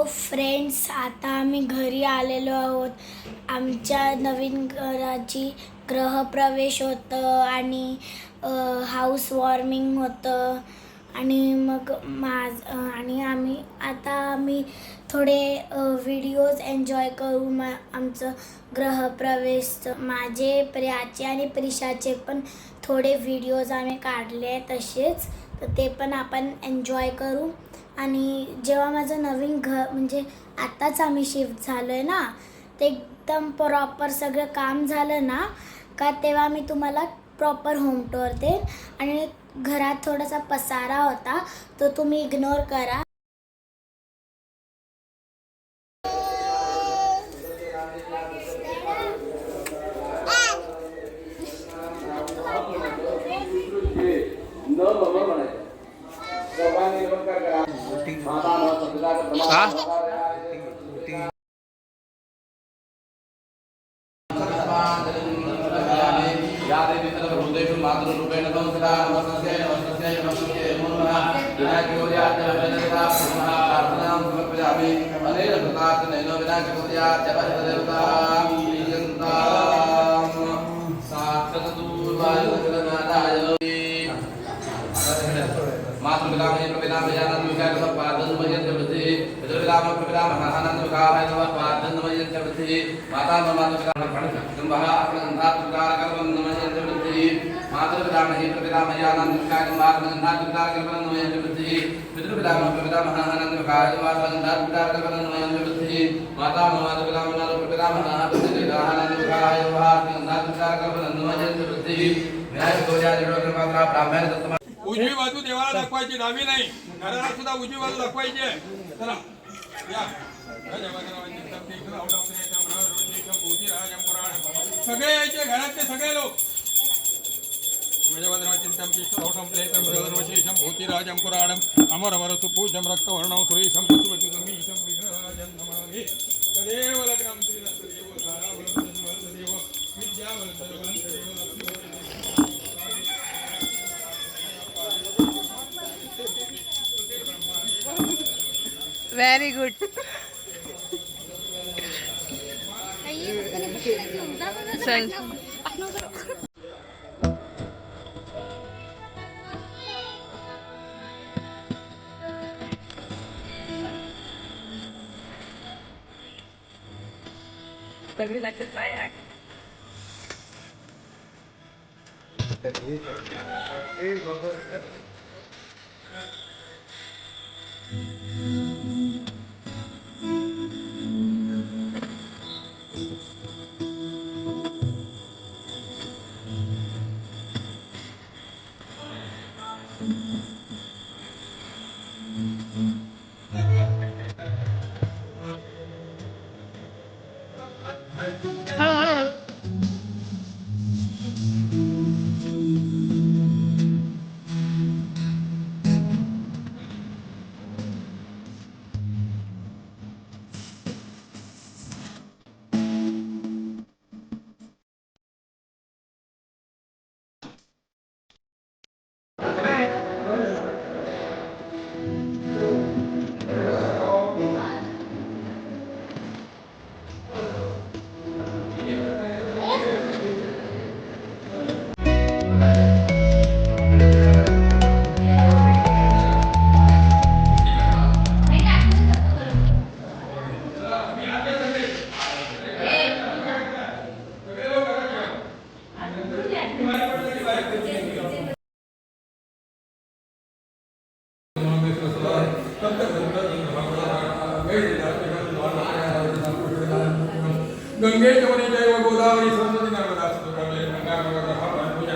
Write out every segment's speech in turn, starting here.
Friends, आता आम्ही घरी आलेलो आहोत. आमच्या नवीन घराची गृहप्रवेश होतं आणि हाऊस वॉर्मिंग होतं आणि मग आणि आम्ही थोडे व्हिडिओज एन्जॉय करू. आमचं गृहप्रवेश, माझे प्रियाचे आणि प्रिशाचे पण थोडे व्हिडिओज आम्ही काढले तसेच, तर ते पण आपण एन्जॉय करू. आणि जेव्हा माझं नवीन घर म्हणजे आत्ताच आम्ही शिफ्ट झालो आहे ना, ते एकदम प्रॉपर सगळं काम झालं ना का तेव्हा मी तुम्हाला प्रॉपर होम टूर देईन. आणि घरात थोडासा पसारा होता तो तुम्ही इग्नोर करा. उजवी बाजू देवाला दाखवायची, डावी नाही. घराला सुद्धा उजवी बाजू दाखवायची आहे. चला या सगळे यायचे, घरातले सगळे लोक. भूतिराजं पुराणं अमरवरसु पूज्यं रक्तवर्णं सुरेशं पशुपतिगमीशं विघ्नराजं नमामि. तदेव लग्नं श्रीरस्तदेव तारावलंदेव विद्यावलंदेव Very good. Son. Tagli like the kayak. गंगे जमुने जैव Godavari Saraswati Narmada Sindhu Ganga Puja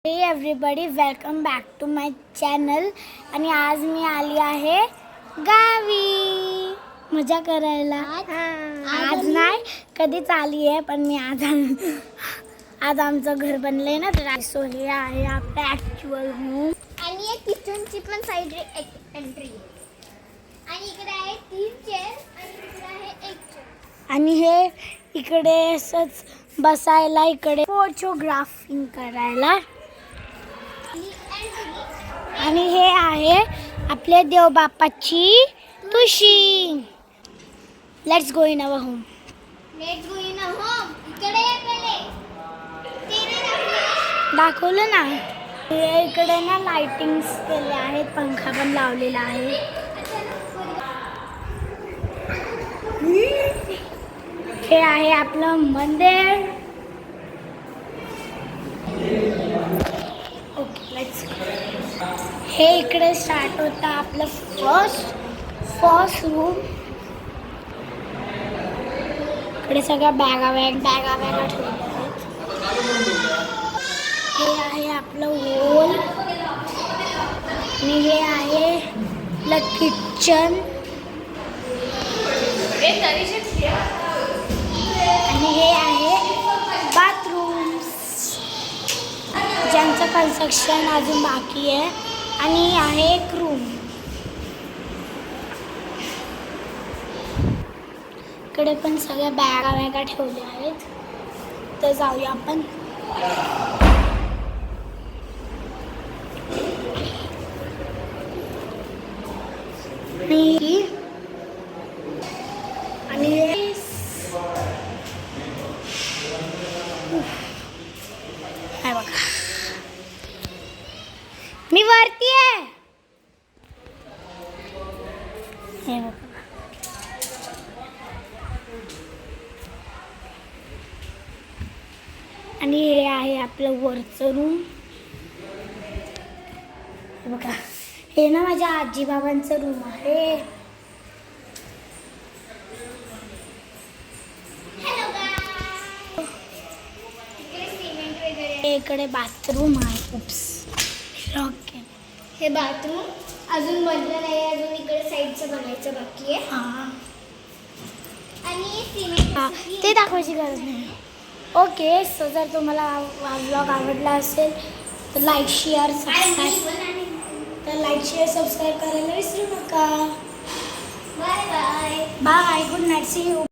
hey everybody welcome back to my channel. आणि आज मी आली आहे गावी मजा करायला. आज नाही कधीच आली आहे, पण मी आज आमचं घर बनलंय ना, तर सो हे आहे आपलं ॲक्च्युअल होम. आणि एक किचनची पण साईड एंट्री. आणि इकडे आहे 3 चेअर आणि इकडे आहे 1 चेअर. आणि हे इकडे असंच बसायला, इकडे फोटोग्राफिंग करायला. आणि हे आहे आपल्या देवबापाची तुळशी. Let's go in our home. Let's go in home. इकडे ये पहिले. ते नाही दाखवलं ना. हे इकडे ना लाइटिंग्स केले आहेत, पंखा पण लावलेला आहे. हे आहे आपलं मंदिर. Okay let's. हे इकडे स्टार्ट होतं आपलं फर्स्ट रूम. इकडे सगळ्या बॅगा ठेवल्या आहेत. हे आहे आपलं हॉल. आणि हे आहे आपलं किचन. आणि हे आहे बाथरूम्स, ज्यांचं कन्स्ट्रक्शन अजून बाकी आहे. आणि आहे एक रूम. इकडे पण सगळ्या बॅगा ठेवल्या आहेत. तर जाऊया आपण. आणि हे बघा, मी वरती आहे. हे बघा. आणि हे आहे आपलं वरचं रूम. हे बघा, हे ना माझ्या आजीबाबांचं रूम आहे. इकडे बाथरूम आहे. हे बाथरूम अजून बनलं नाही, अजून इकडे साईडचं बनायचं बाकी आहे. हां आणि सिमेंट हां, ते दाखवायची गरज नाही. ओके, सो जर तुम्हाला हा व्लॉग आवडला असेल तर लाईक शेअर सबस्क्राईब करायला विसरू नका. Bye bye. Bye, good night, see you.